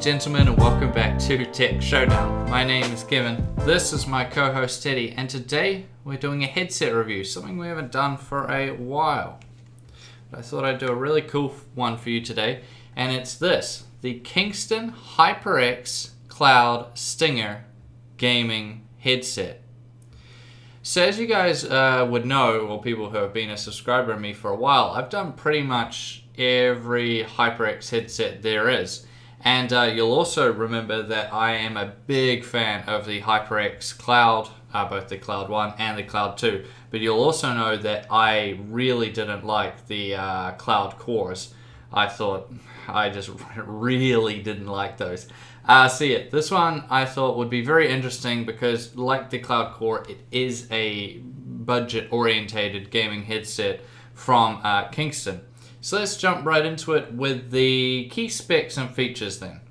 gentlemen, and welcome back to Tech Showdown. My name is Kevin, this is my co-host Teddy, and today we're doing a headset review, something we haven't done for a while. But I thought I'd do a really cool one for you today, and it's this, the Kingston HyperX Cloud Stinger gaming headset. So as you guys would know, or people who have been a subscriber of me for a while, I've done pretty much every HyperX headset there is. And you'll also remember that I am a big fan of the HyperX Cloud, both the Cloud 1 and the Cloud 2. But you'll also know that I really didn't like the Cloud Cores. I just really didn't like those. This one I thought would be very interesting because, like the Cloud Core, it is a budget-orientated gaming headset from Kingston. So let's jump right into it with the key specs and features then.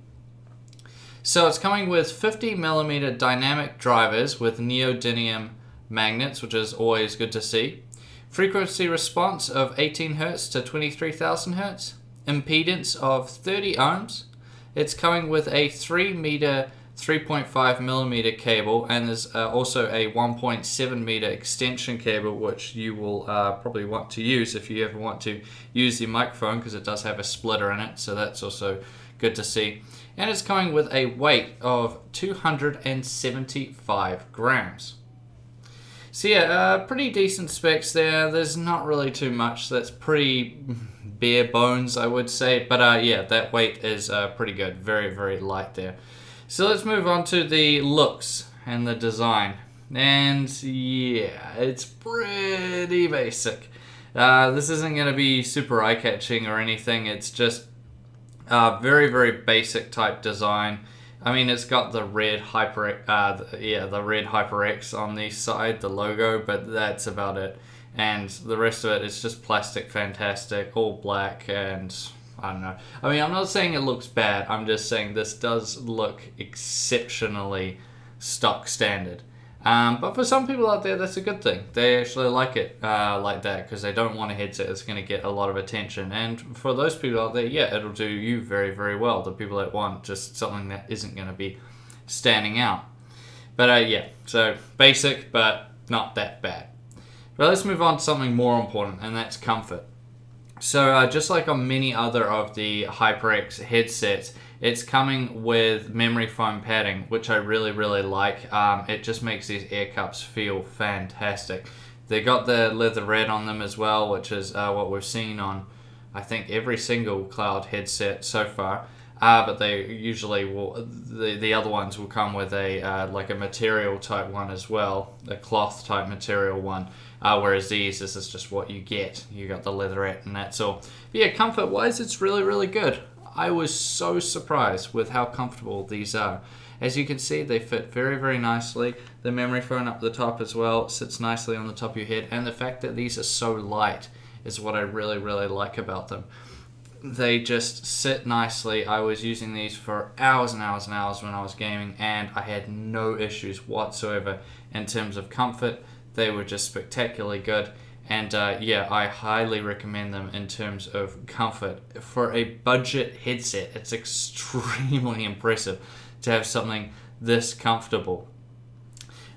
So it's coming with 50mm dynamic drivers with neodymium magnets, which is always good to see. Frequency response of 18Hz to 23,000Hz. Impedance of 30 ohms. It's coming with a 3-meter 3.5mm cable, and there's also a 1.7-meter extension cable, which you will probably want to use if you ever want to use the microphone, because it does have a splitter in it, so that's also good to see. And it's coming with a weight of 275 grams. So yeah, pretty decent specs there. There's not really too much. That's pretty bare bones, I would say. But yeah, that weight is pretty good. Very, very light there. So let's move on to the looks and the design. And yeah, it's pretty basic. This isn't going to be super eye-catching or anything. It's just very, very basic type design. I mean, it's got the red the red HyperX on the side, the logo, but that's about it. And the rest of it is just plastic fantastic, all black, and I don't know. I mean, I'm not saying it looks bad. I'm just saying this does look exceptionally stock standard. But for some people out there, that's a good thing. They actually like it like that because they don't want a headset that's going to get a lot of attention. And for those people out there, yeah, it'll do you very, very well. The people that want just something that isn't going to be standing out. But yeah, so basic, but not that bad. But let's move on to something more important, and that's comfort. So just like on many other of the HyperX headsets, it's coming with memory foam padding, which I really, really like. It just makes these ear cups feel fantastic. They got the leatherette on them as well, which is what we've seen on, I think, every single Cloud headset so far. But they usually will. The other ones will come with a like a material type one as well, a cloth type material one. Whereas this is just what you get. You got the leatherette and that's all. But yeah, comfort wise, it's really, really good. I was so surprised with how comfortable these are. As you can see, they fit very, very nicely. The memory foam up the top as well sits nicely on the top of your head. And the fact that these are so light is what I really, really like about them. They just sit nicely. I was using these for hours and hours and hours when I was gaming, and I had no issues whatsoever in terms of comfort. They were just spectacularly good. And yeah, I highly recommend them in terms of comfort. For a budget headset, it's extremely impressive to have something this comfortable.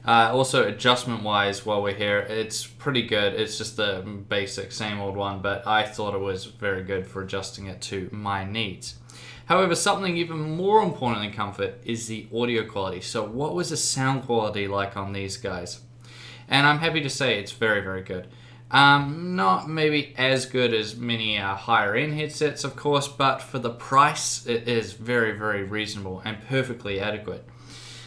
Also, adjustment-wise, while we're here, it's pretty good. It's just the basic, same old one, but I thought it was very good for adjusting it to my needs. However, something even more important than comfort is the audio quality. So what was the sound quality like on these guys? And I'm happy to say it's very, very good. Not maybe as good as many higher end headsets, of course, but for the price, it is very, very reasonable and perfectly adequate.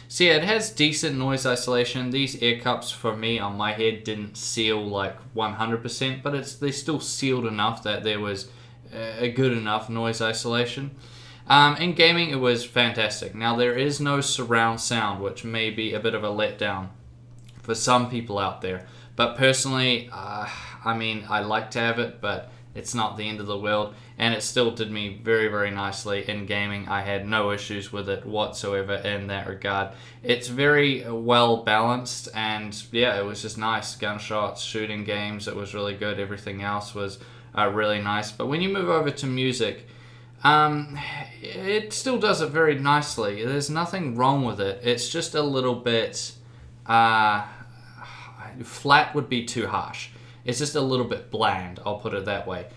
So yeah, it has decent noise isolation. These ear cups for me on my head didn't seal like 100%, but they still sealed enough that there was a good enough noise isolation. In gaming, it was fantastic. Now, there is no surround sound, which may be a bit of a letdown for some people out there. But personally, I mean, I like to have it, but it's not the end of the world. And it still did me very, very nicely in gaming. I had no issues with it whatsoever in that regard. It's very well balanced, and yeah, it was just nice. Gunshots, shooting games, it was really good. Everything else was really nice. But when you move over to music, It still does it very nicely. There's nothing wrong with it. It's just a little bit flat would be too harsh. It's just a little bit bland. I'll put it that way.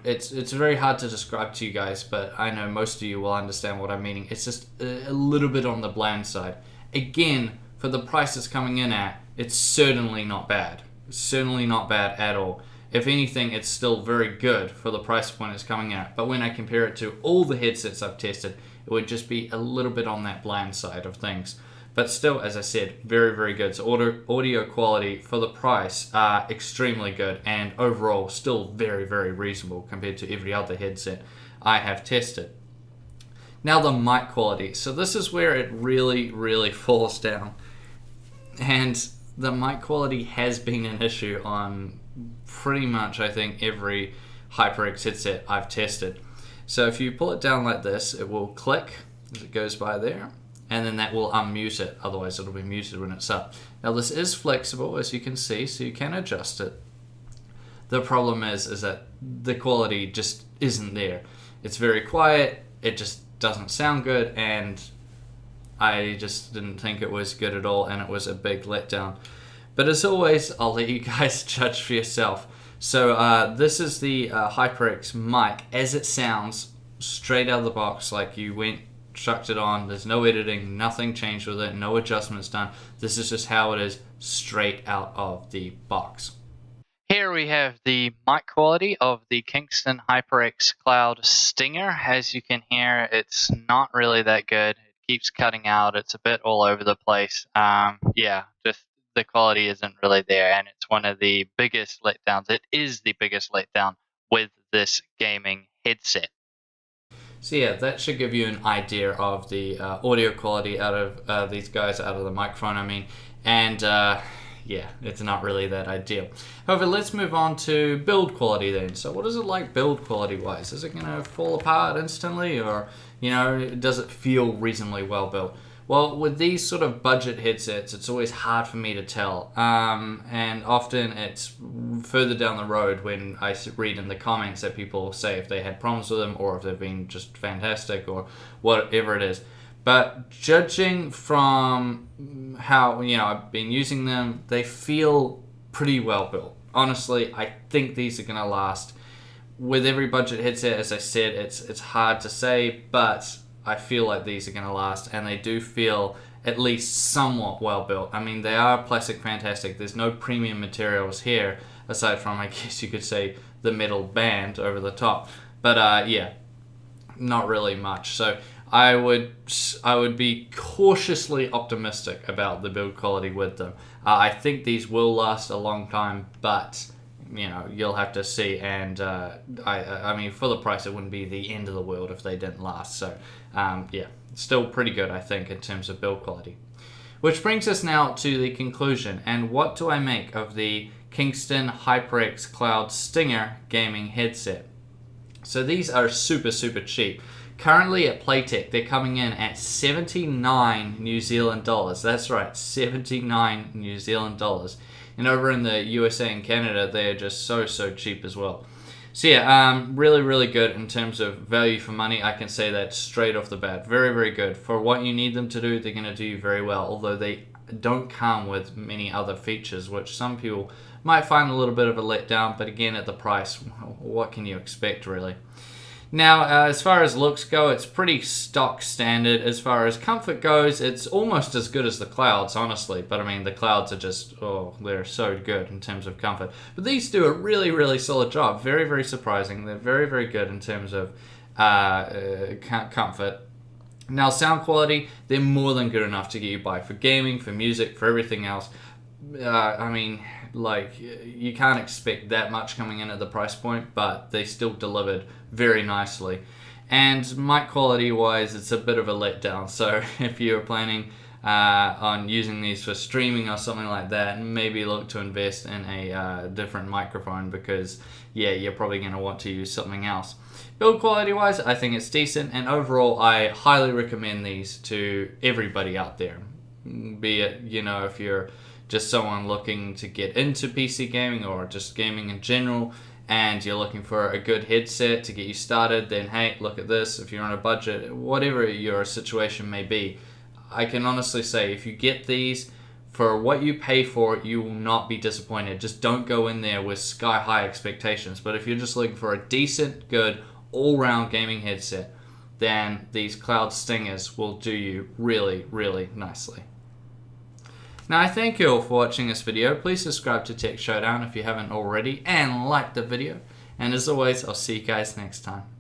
It's very hard to describe to you guys, but I know most of you will understand what I'm meaning. It's just a little bit on the bland side. Again, for the price it's coming in at, it's certainly not bad. Certainly not bad at all. If anything, it's still very good for the price point it's coming at. But when I compare it to all the headsets I've tested, it would just be a little bit on that bland side of things. But still, as I said, very, very good. So audio quality for the price are extremely good, and overall still very, very reasonable compared to every other headset I have tested. Now the mic quality. So this is where it really, really falls down. And the mic quality has been an issue on pretty much, I think, every HyperX headset I've tested. So if you pull it down like this, it will click as it goes by there, and then that will unmute it, otherwise it'll be muted when it's up. Now this is flexible, as you can see, so you can adjust it. The problem is that the quality just isn't there. It's very quiet, it just doesn't sound good, and I just didn't think it was good at all, and it was a big letdown. But as always, I'll let you guys judge for yourself. So this is the HyperX mic as it sounds, straight out of the box, like you went, chucked it on. There's no editing, nothing changed with it, no adjustments done. This is just how it is straight out of the box. Here we have the mic quality of the Kingston HyperX Cloud Stinger. As you can hear, it's not really that good. It keeps cutting out. It's a bit all over the place. Just the quality isn't really there, and it's one of the biggest letdowns. It is the biggest letdown with this gaming headset. So yeah, that should give you an idea of the audio quality out of these guys, out of the microphone, I mean, and yeah, it's not really that ideal. However, let's move on to build quality then. So what is it like build quality wise? Is it going to fall apart instantly, or, you know, does it feel reasonably well built? Well, with these sort of budget headsets, it's always hard for me to tell. And often it's further down the road when I read in the comments that people say if they had problems with them or if they've been just fantastic or whatever it is. But judging from how, you know, I've been using them, they feel pretty well built. Honestly, I think these are going to last. With every budget headset, as I said, it's hard to say, but I feel like these are going to last, and they do feel at least somewhat well built. I mean, they are plastic fantastic. There's no premium materials here, aside from, I guess you could say, the metal band over the top. But yeah, not really much. So I would be cautiously optimistic about the build quality with them. I think these will last a long time, but you know, you'll have to see, and I mean, for the price, it wouldn't be the end of the world if they didn't last. So yeah, still pretty good, I think, in terms of build quality. Which brings us now to the conclusion, and what do I make of the Kingston HyperX Cloud Stinger gaming headset? So these are super, super cheap. Currently at Playtech, they're coming in at 79 New Zealand dollars. That's right, 79 New Zealand dollars. And over in the USA and Canada, they are just so, so cheap as well. So yeah, really, really good in terms of value for money. I can say that straight off the bat. Very, very good. For what you need them to do, they're going to do very well. Although they don't come with many other features, which some people might find a little bit of a letdown. But again, at the price, what can you expect, really? Now, as far as looks go, it's pretty stock standard. As far as comfort goes, it's almost as good as the Clouds, honestly. But I mean, the Clouds are just, oh, they're so good in terms of comfort. But these do a really, really solid job. Very, very surprising. They're very, very good in terms of comfort. Now, sound quality, they're more than good enough to get you by for gaming, for music, for everything else. I mean, like, you can't expect that much coming in at the price point, but they still delivered very nicely. And mic quality wise, it's a bit of a letdown. So if you're planning on using these for streaming or something like that, maybe look to invest in a different microphone, because yeah, you're probably going to want to use something else. Build quality wise, I think it's decent, and overall I highly recommend these to everybody out there. Be it, you know, if you're just someone looking to get into PC gaming or just gaming in general, and you're looking for a good headset to get you started, then hey, look at this. If you're on a budget, whatever your situation may be, I can honestly say if you get these, for what you pay for it, you will not be disappointed. Just don't go in there with sky-high expectations. But if you're just looking for a decent, good, all-round gaming headset, then these Cloud Stingers will do you really, really nicely. Now, I thank you all for watching this video. Please subscribe to Tech Showdown if you haven't already, and like the video. And as always, I'll see you guys next time.